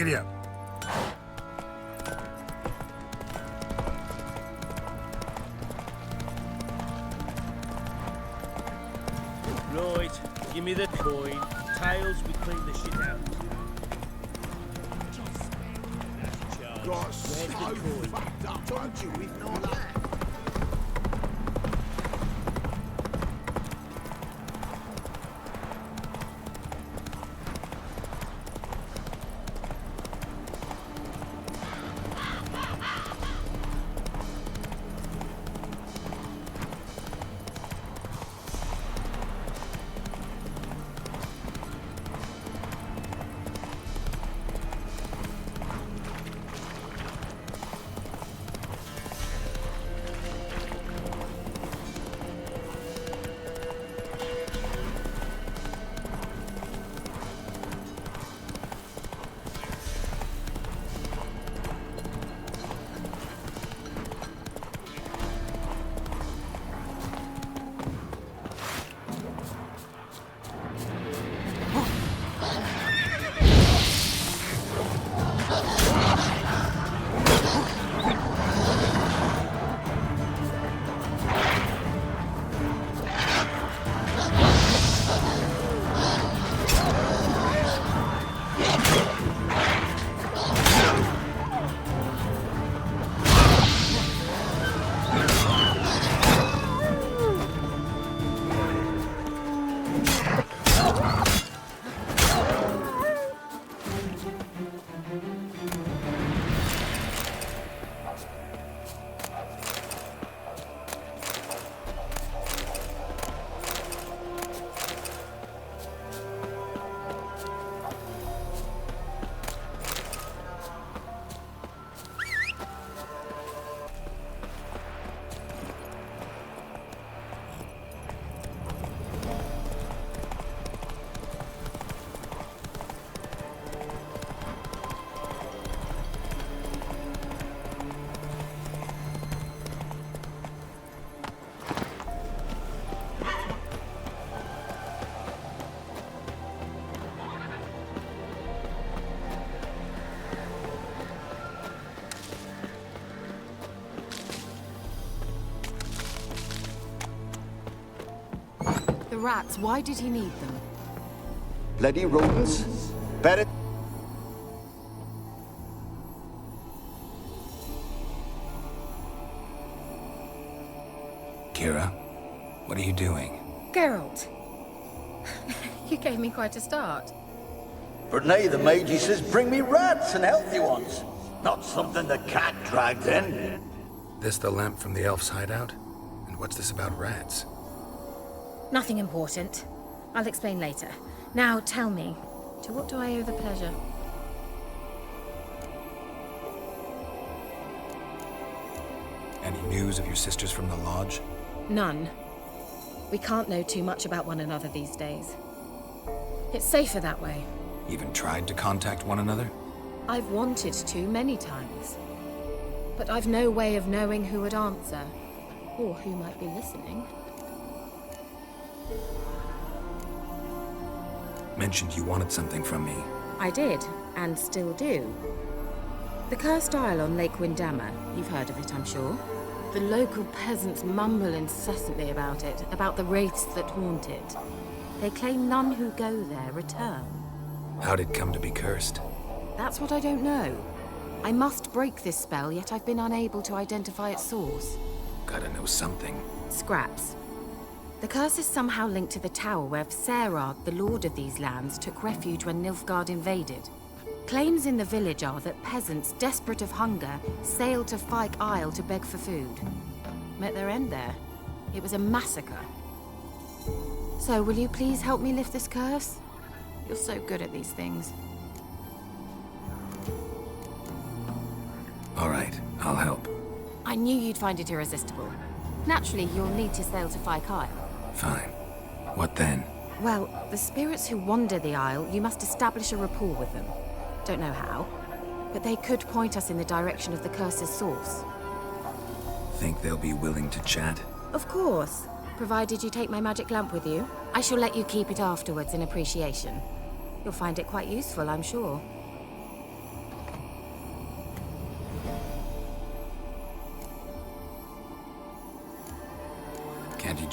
Giddy up. Right, give me the coin. Tails, we clean the shit out. Got so fucked up, don't you, with no that? The rats, why did he need them? Bloody rodents. Better. Keira, what are you doing? Geralt. You gave me quite a start. For nay, the mage, he says, bring me rats and healthy ones. Not something the cat dragged in. This the lamp from the elf's hideout? And what's this about rats? Nothing important. I'll explain later. Now tell me, to what do I owe the pleasure? Any news of your sisters from the lodge? None. We can't know too much about one another these days. It's safer that way. Even tried to contact one another? I've wanted to many times. But I've no way of knowing who would answer, or who might be listening. Mentioned you wanted something from me. I did, and still do. The cursed isle on Lake Windammer, you've heard of it, I'm sure. The local peasants mumble incessantly about it, about the wraiths that haunt it. They claim none who go there return. How'd it come to be cursed? That's what I don't know. I must break this spell, yet I've been unable to identify its source. Gotta know something. Scraps. The curse is somehow linked to the tower where Serard, the lord of these lands, took refuge when Nilfgaard invaded. Claims in the village are that peasants, desperate of hunger, sailed to Fyke Isle to beg for food. Met their end there. It was a massacre. So, will you please help me lift this curse? You're so good at these things. All right, I'll help. I knew you'd find it irresistible. Naturally, you'll need to sail to Fyke Isle. Fine. What then? Well, the spirits who wander the Isle, you must establish a rapport with them. Don't know how, but they could point us in the direction of the curse's source. Think they'll be willing to chat? Of course, provided you take my magic lamp with you. I shall let you keep it afterwards in appreciation. You'll find it quite useful, I'm sure.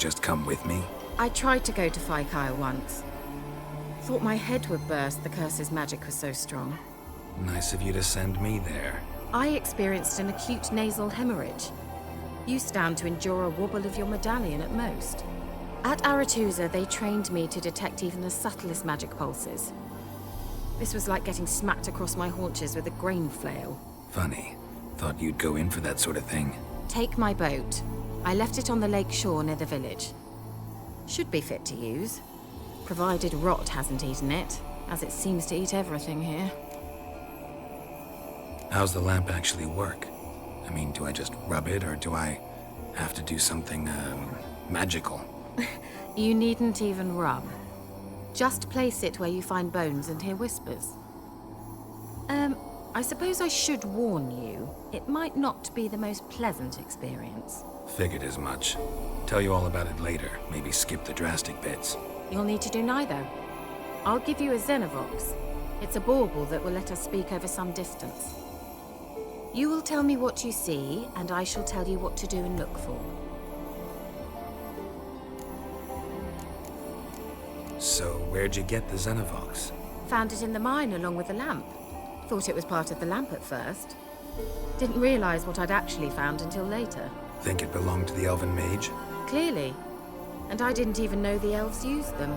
just come with me? I tried to go to Fyke once. Thought my head would burst, the curse's magic was so strong. Nice of you to send me there. I experienced an acute nasal hemorrhage. You stand to endure a wobble of your medallion at most. At Aretusa, they trained me to detect even the subtlest magic pulses. This was like getting smacked across my haunches with a grain flail. Funny. Thought you'd go in for that sort of thing. Take my boat. I left it on the lake shore near the village. Should be fit to use, provided rot hasn't eaten it, as it seems to eat everything here. How's the lamp actually work? I mean, do I just rub it, or do I have to do something, magical? You needn't even rub. Just place it where you find bones and hear whispers. I suppose I should warn you, it might not be the most pleasant experience. Figured as much. Tell you all about it later, maybe skip the drastic bits. You'll need to do neither. I'll give you a Xenovox. It's a bauble that will let us speak over some distance. You will tell me what you see, and I shall tell you what to do and look for. So, where'd you get the Xenovox? Found it in the mine along with the lamp. Thought it was part of the lamp at first. Didn't realize what I'd actually found until later. Think it belonged to the elven mage? Clearly. And I didn't even know the elves used them.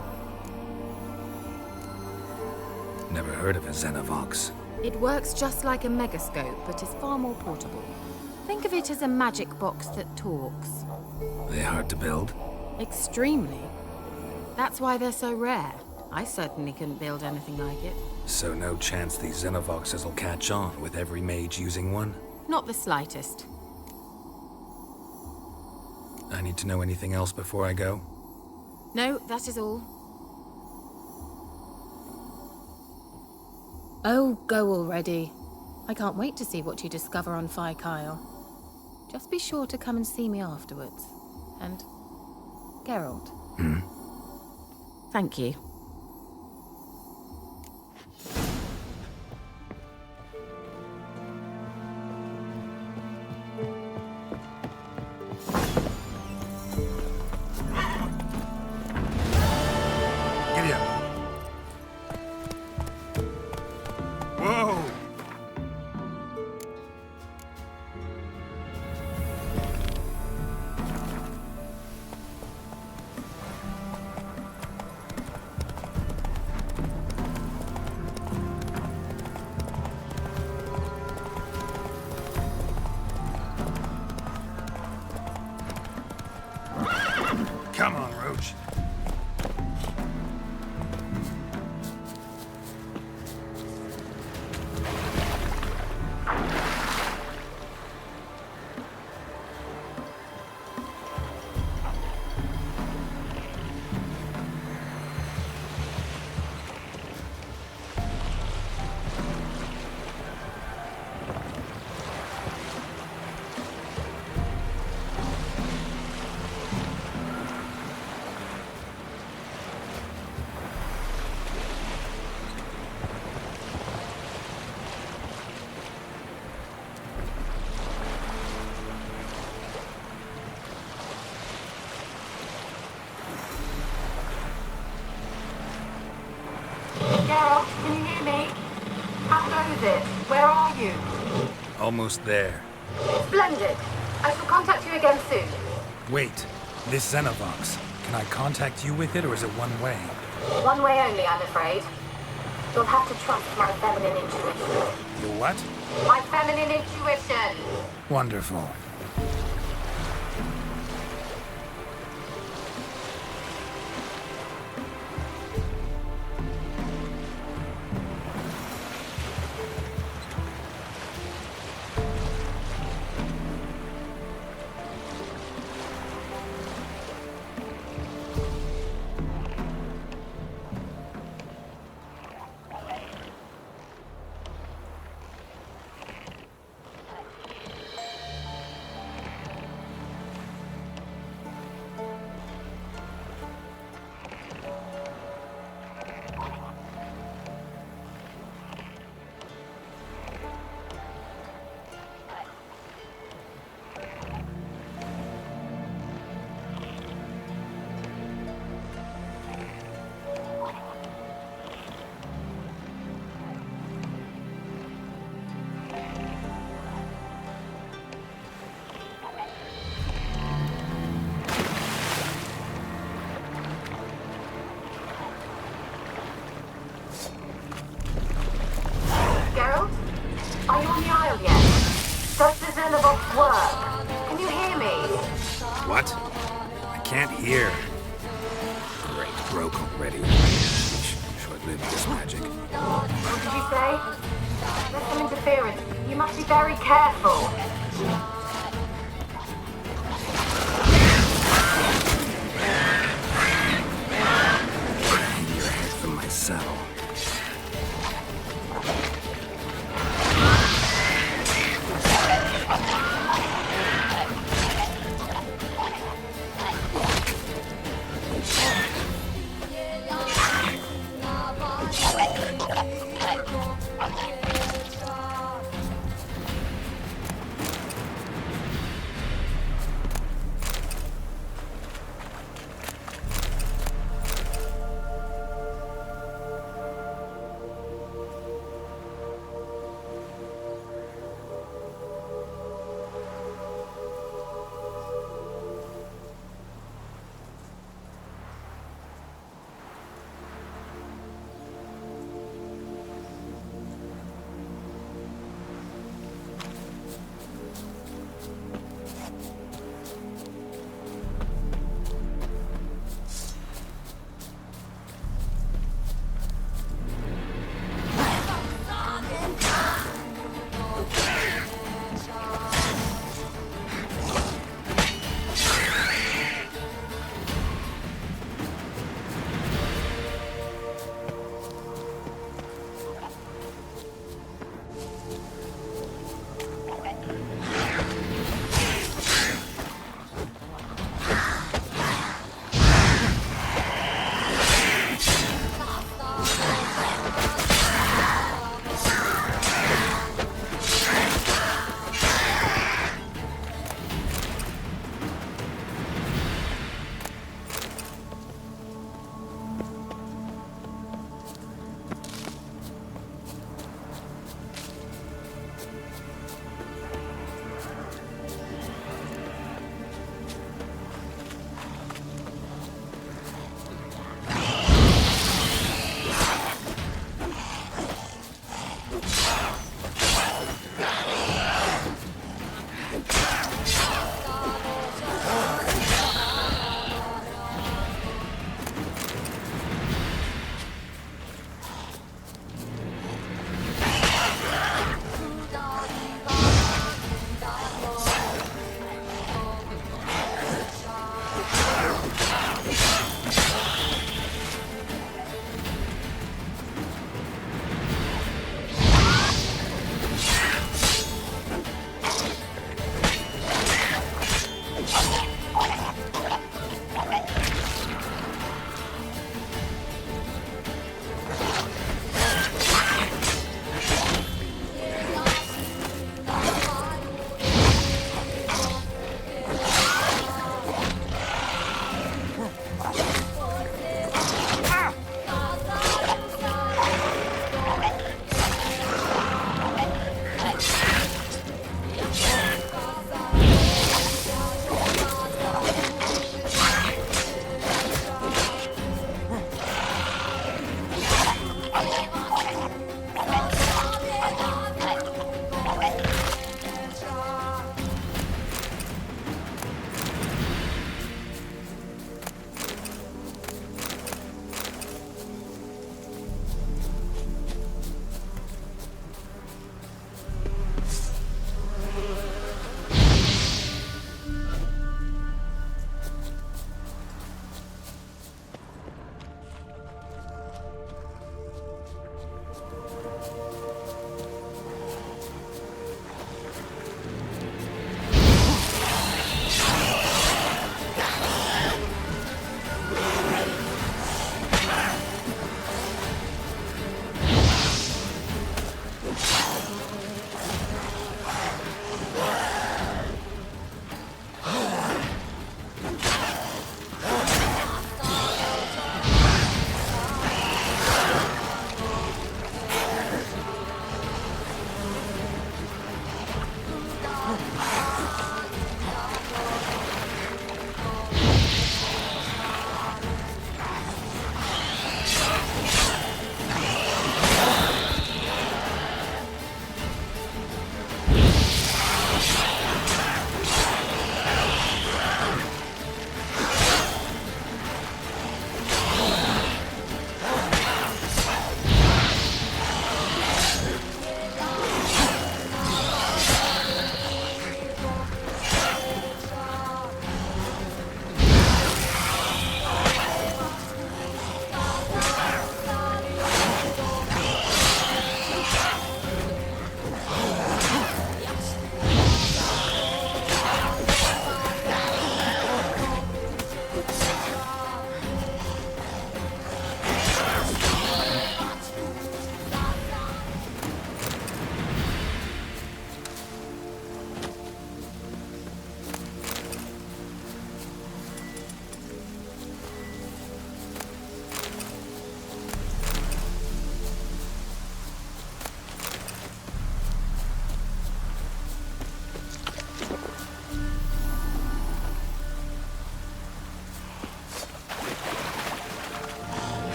Never heard of a Xenovox. It works just like a megascope, but is far more portable. Think of it as a magic box that talks. They hard to build? Extremely. That's why they're so rare. I certainly couldn't build anything like it. So no chance these Xenovoxes will catch on with every mage using one? Not the slightest. I need to know anything else before I go? No, that is all. Oh, go already. I can't wait to see what you discover on Fyke. Just be sure to come and see me afterwards. And Geralt. Thank you. Giddy up. Whoa! Come on, Roach. Geralt, can you hear me? How goes it? Where are you? Almost there. Splendid. I shall contact you again soon. Wait, this Xenovox. Can I contact you with it, or is it one way? One way only, I'm afraid. You'll have to trust my feminine intuition. Your what? My feminine intuition! Wonderful. here. Great, broke already. Short-lived this magic. What did you say? There's some interference. You must be very careful. Your head from my saddle.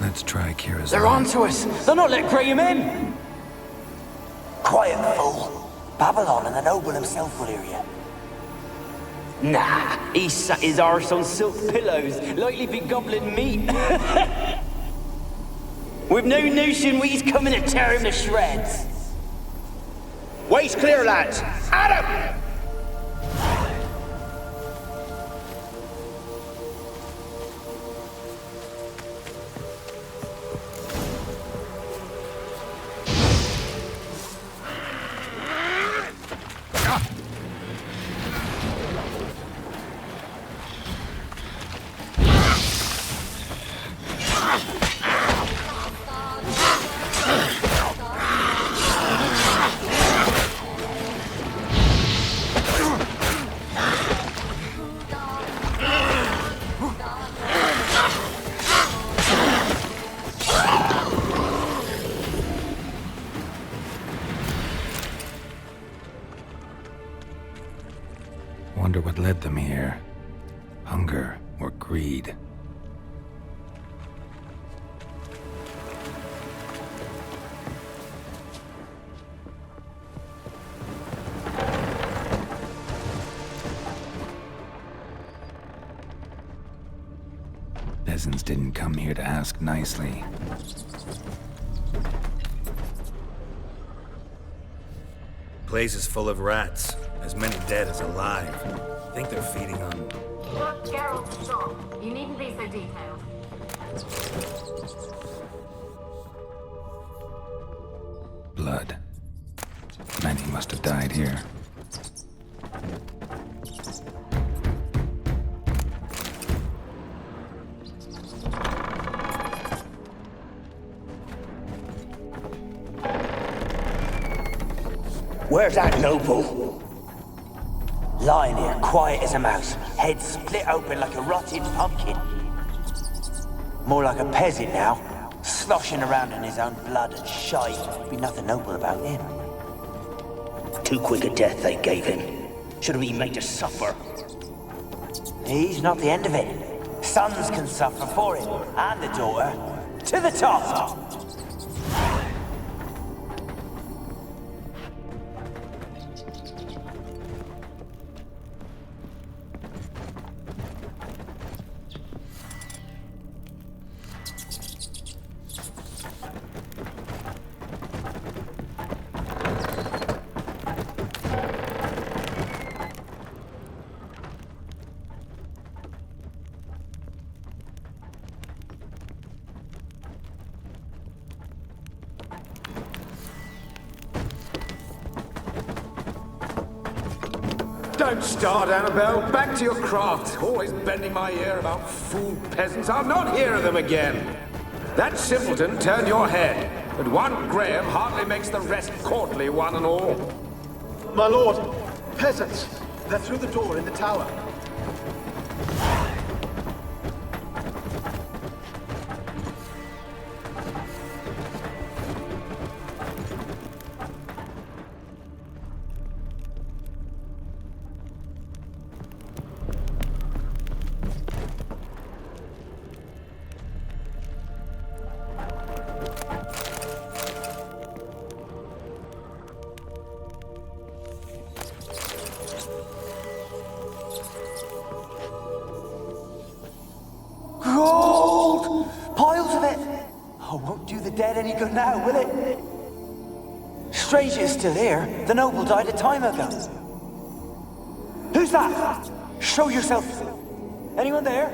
Let's try Keira's They're line. onto us! They'll not let Graham in! Quiet, fool. Babylon and the noble himself will hear you. Nah, he sat his arse on silk pillows, likely be gobbling meat. We've no notion he's coming to tear him to shreds. Way's clear, lads. Adam! Wonder what led them here. Hunger or greed? Peasants didn't come here to ask nicely. Place is full of rats. As many dead as alive. Think they're feeding on... Look, Geralt, stop. You needn't be so detailed. Blood. Many must have died here. Where's that noble? Lying here, quiet as a mouse, head split open like a rotted pumpkin. More like a peasant now, sloshing around in his own blood and shite. Be nothing noble about him. Too quick a death they gave him. Should have been made to suffer. He's not the end of it. Sons can suffer for him, and the daughter. To the top! Don't start, Annabelle. Back to your craft. Always bending my ear about fool peasants. I'll not hear of them again. That simpleton turned your head, but one Graham hardly makes the rest courtly, one and all. My lord, peasants. They're through the door in the tower. Gold! Piles of it! Oh, won't do the dead any good now, will it? Strange it's still here. The noble died a time ago. Who's that? Show yourself. Anyone there?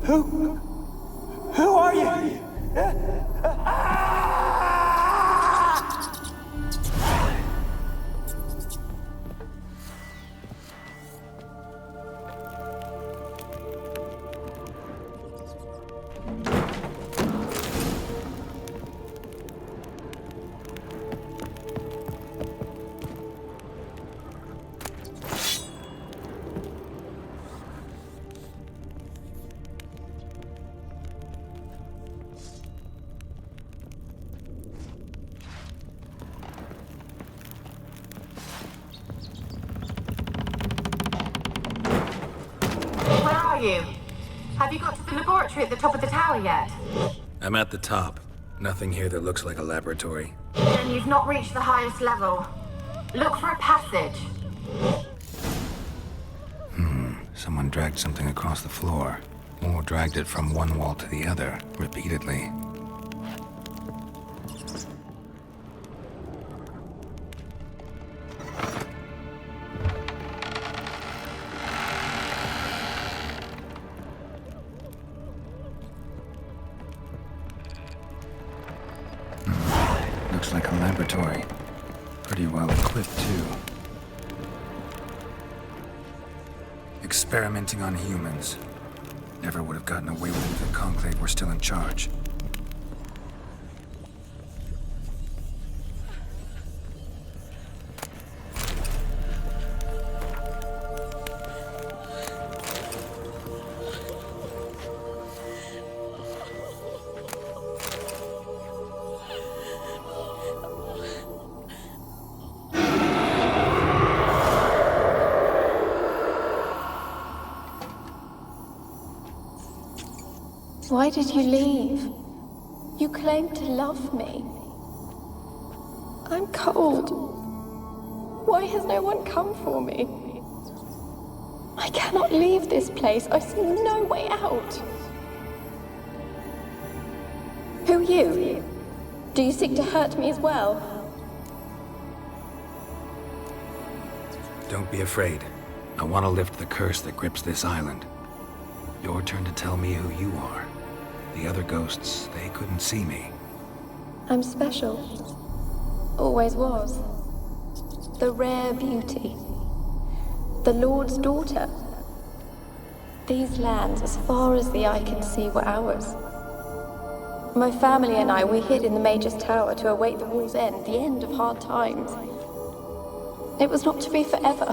Who are you? Where are you? Have you got to the laboratory at the top of the tower yet? I'm at the top. Nothing here that looks like a laboratory. Then you've not reached the highest level. Look for a passage. Someone dragged something across the floor, or dragged it from one wall to the other, repeatedly. Looks like a laboratory. Pretty well equipped, too. Experimenting on humans. Never would have gotten away with it if the Conclave were still in charge. Why did you leave? You claimed to love me. I'm cold. Why has no one come for me? I cannot leave this place. I see no way out. Who are you? Do you seek to hurt me as well? Don't be afraid. I want to lift the curse that grips this island. Your turn to tell me who you are. The other ghosts, they couldn't see me. I'm special. Always was. The rare beauty. The Lord's daughter. These lands, as far as the eye can see, were ours. My family and I, we hid in the Major's tower to await the war's end, the end of hard times. It was not to be forever.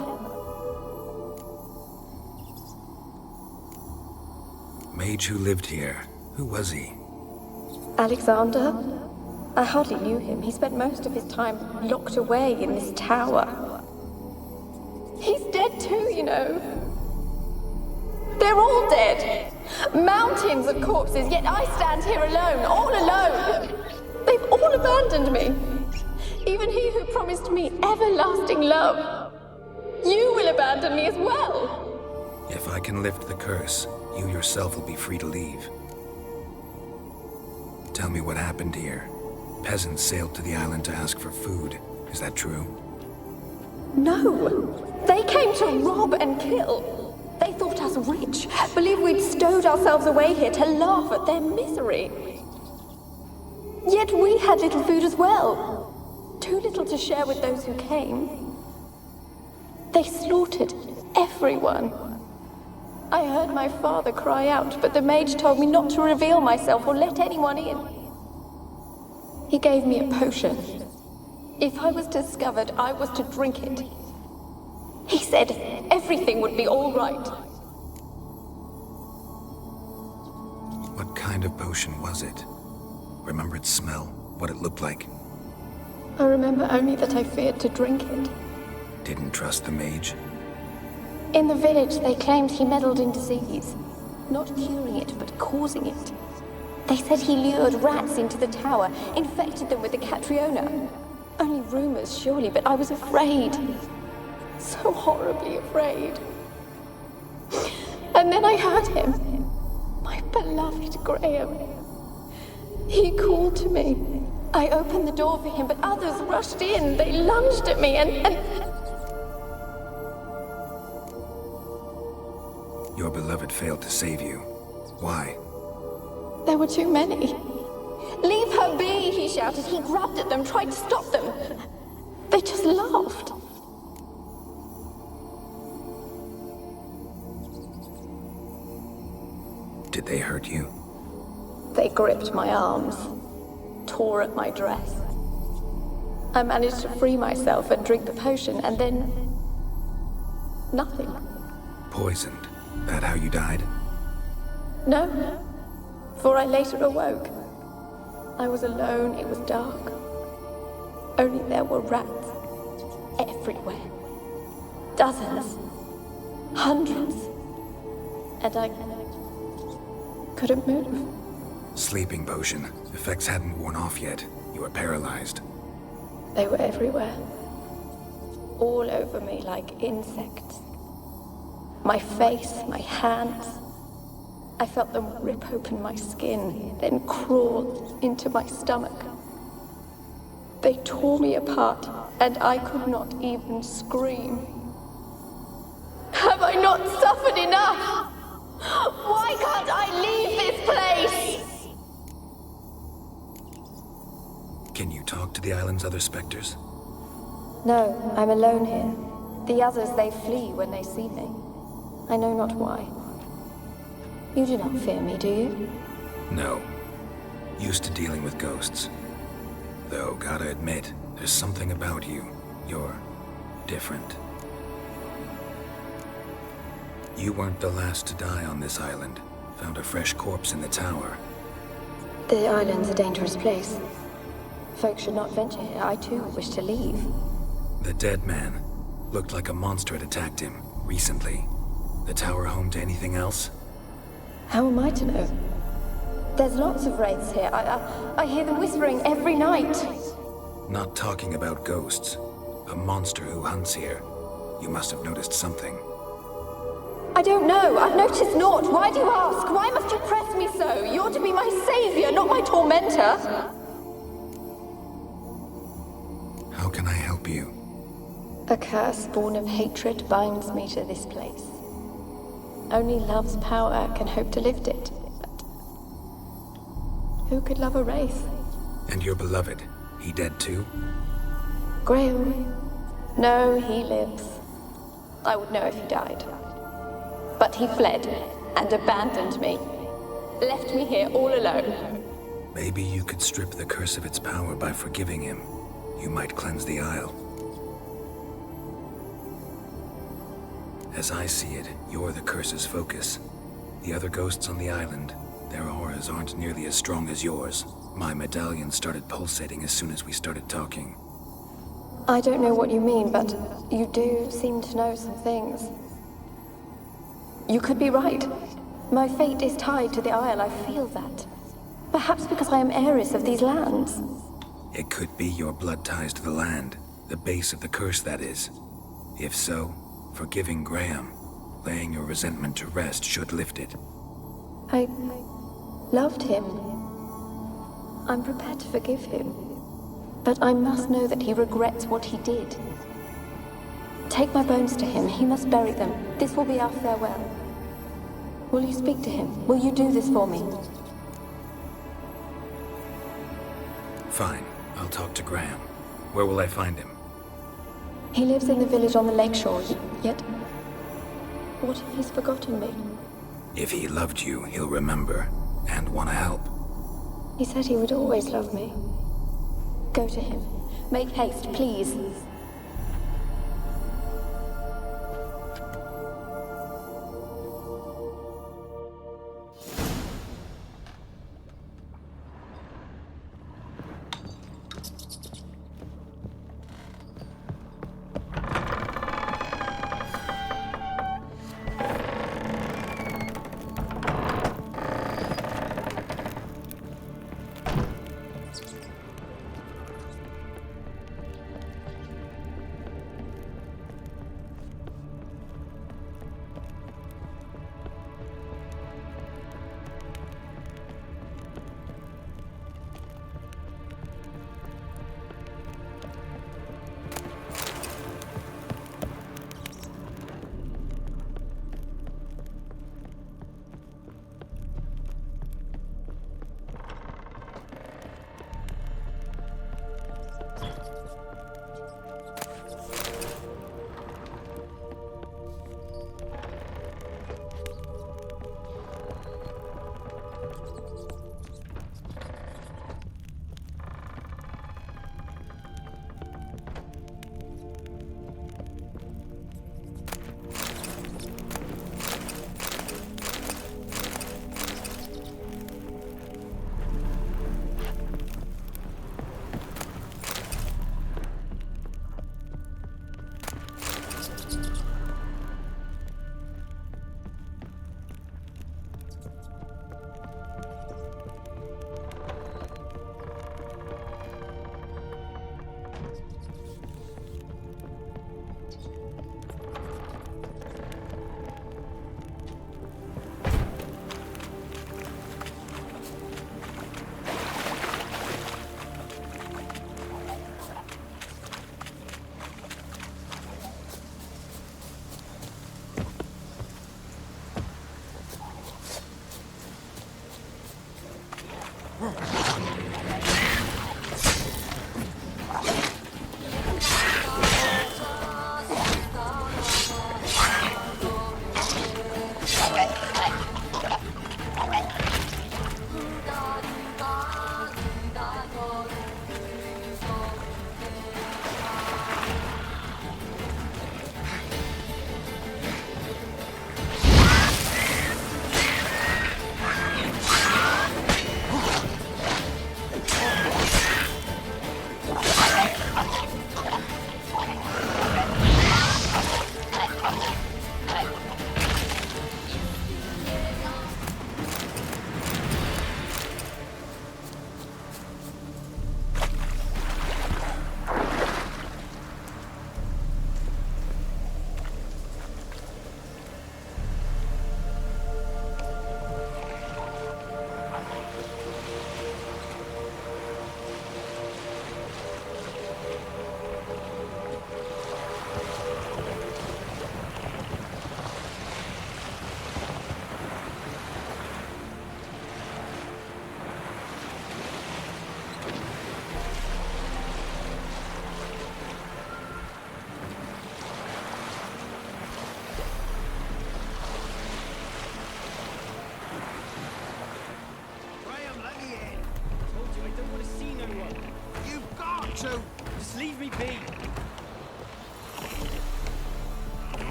Mage who lived here. Who was he? Alexander? I hardly knew him. He spent most of his time locked away in this tower. He's dead too, you know. They're all dead. Mountains of corpses, yet I stand here alone, all alone. They've all abandoned me. Even he who promised me everlasting love. You will abandon me as well. If I can lift the curse, you yourself will be free to leave. Tell me what happened here. Peasants sailed to the island to ask for food. Is that true? No. They came to rob and kill. They thought us rich, believed we'd stowed ourselves away here to laugh at their misery. Yet we had little food as well. Too little to share with those who came. They slaughtered everyone. I heard my father cry out, but the mage told me not to reveal myself or let anyone in. He gave me a potion. If I was discovered, I was to drink it. He said everything would be all right. What kind of potion was it? Remember its smell? What it looked like? I remember only that I feared to drink it. Didn't trust the mage? In the village, they claimed he meddled in disease. Not curing it, but causing it. They said he lured rats into the tower, infected them with the Catriona. Only rumors, surely, but I was afraid. So horribly afraid. And then I heard him. My beloved Graham. He called to me. I opened the door for him, but others rushed in. They lunged at me and... Your beloved failed to save you. Why? There were too many. Leave her be, he shouted. He grabbed at them, tried to stop them. They just laughed. Did they hurt you? They gripped my arms, tore at my dress. I managed to free myself and drink the potion, and then... nothing. Poisoned? That how you died? No, for I later awoke. I was alone, it was dark. Only there were rats. Everywhere. Dozens. Hundreds. And couldn't move. Sleeping potion. Effects hadn't worn off yet. You were paralyzed. They were everywhere. All over me like insects. My face, my hands. I felt them rip open my skin, then crawl into my stomach. They tore me apart, and I could not even scream. Have I not suffered enough? Why can't I leave this place? Can you talk to the island's other specters? No, I'm alone here. The others, they flee when they see me. I know not why. You do not fear me, do you? No. Used to dealing with ghosts. Though, gotta admit, there's something about you. You're different. You weren't the last to die on this island. Found a fresh corpse in the tower. The island's a dangerous place. Folks should not venture here. I too wish to leave. The dead man. Looked like a monster had attacked him, recently. The tower home to anything else? How am I to know? There's lots of wraiths here. I hear them whispering every night. Not talking about ghosts. A monster who hunts here. You must have noticed something. I don't know. I've noticed naught. Why do you ask? Why must you press me so? You're to be my savior, not my tormentor. How can I help you? A curse born of hatred binds me to this place. Only love's power can hope to lift it. But who could love a wraith? And your beloved, he dead too? Graham? No, he lives. I would know if he died. But he fled and abandoned me. Left me here all alone. Maybe you could strip the curse of its power by forgiving him. You might cleanse the Isle. As I see it, you're the curse's focus. The other ghosts on the island, their auras aren't nearly as strong as yours. My medallion started pulsating as soon as we started talking. I don't know what you mean, but you do seem to know some things. You could be right. My fate is tied to the Isle, I feel that. Perhaps because I am heiress of these lands. It could be your blood ties to the land, the base of the curse, that is. If so, forgiving Graham, laying your resentment to rest should lift it. I loved him. I'm prepared to forgive him. But I must know that he regrets what he did. Take my bones to him. He must bury them. This will be our farewell. Will you speak to him? Will you do this for me? Fine. I'll talk to Graham. Where will I find him? He lives in the village on the lakeshore, yet... What if he's forgotten me? If he loved you, he'll remember, and want to help. He said he would always love me. Go to him. Make haste, please.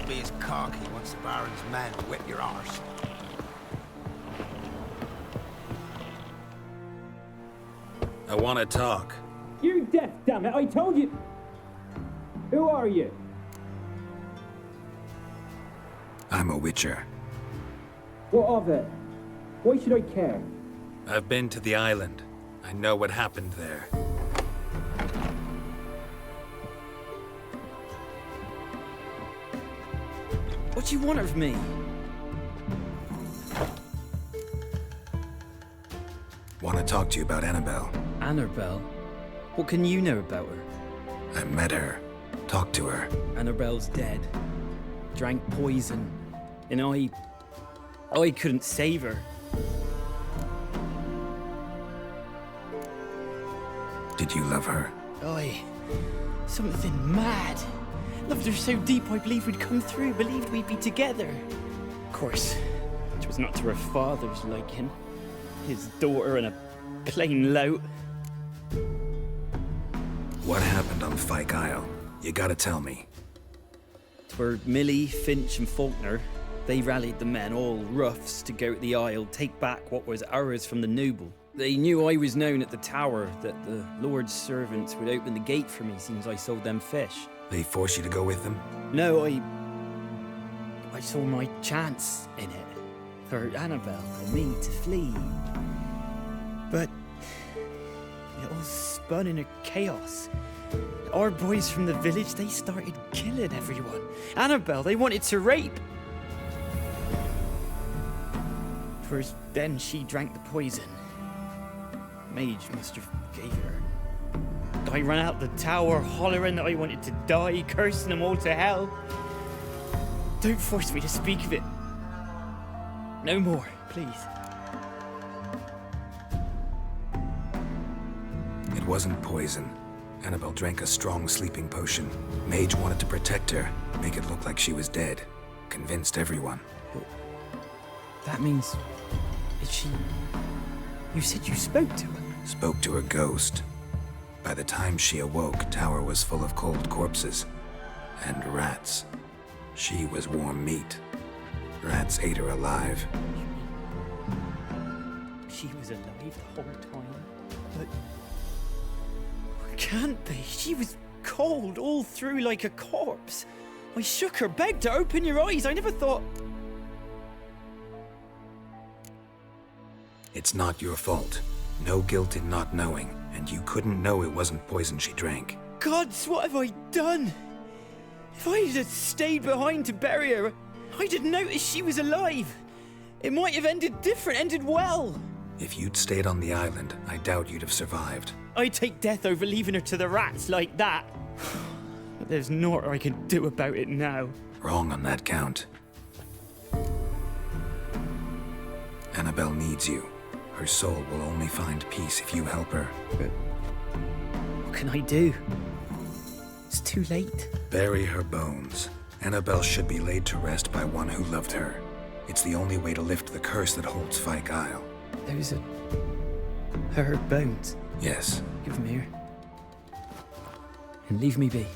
be as cocky once the Baron's men whip your arse. I want to talk. You're deaf, damn it! I told you. Who are you? I'm a witcher. What of it? Why should I care? I've been to the island. I know what happened there. What do you want of me? Want to talk to you about Annabelle. Annabelle? What can you know about her? I met her. Talked to her. Annabelle's dead. Drank poison. And I couldn't save her. Did you love her? Something mad. Loved her so deep I believed we'd come through, believed we'd be together. Of course, it was not to her father's liking. His daughter and a plain lout. What happened on Fyke Isle? You gotta tell me. 'Twere Millie, Finch and Faulkner. They rallied the men, all roughs, to go to the Isle, take back what was ours from the noble. They knew I was known at the tower, that the Lord's servants would open the gate for me since I sold them fish. They forced you to go with them? No, I saw my chance in it. For Annabelle and me to flee. But it all spun in a chaos. Our boys from the village, they started killing everyone. Annabelle, they wanted to rape. First, then she drank the poison. Mage must have gave her. I ran out the tower, hollering that I wanted to die, cursing them all to hell. Don't force me to speak of it. No more, please. It wasn't poison. Annabelle drank a strong sleeping potion. Mage wanted to protect her, make it look like she was dead. Convinced everyone. That means... Is she... You said you spoke to her? Spoke to her ghost. By the time she awoke, tower was full of cold corpses. And rats. She was warm meat. Rats ate her alive. She was alive the whole time? But... Can't be. She was cold all through like a corpse. I shook her, begged her, open your eyes. I never thought... It's not your fault. No guilt in not knowing, and you couldn't know it wasn't poison she drank. Gods, what have I done? If I had stayed behind to bury her, I'd have noticed she was alive. It might have ended different, ended well. If you'd stayed on the island, I doubt you'd have survived. I'd take death over leaving her to the rats like that. But there's naught I can do about it now. Wrong on that count. Annabelle needs you. Her soul will only find peace if you help her. But what can I do? It's too late. Bury her bones. Annabelle should be laid to rest by one who loved her. It's the only way to lift the curse that holds Fyke Isle. Those are... her bones. Yes. Give them here. And leave me be.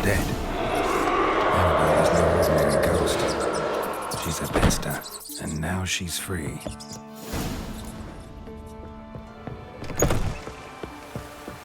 Dead. Annabelle was no ordinary ghost. She's a pesta, and now she's free.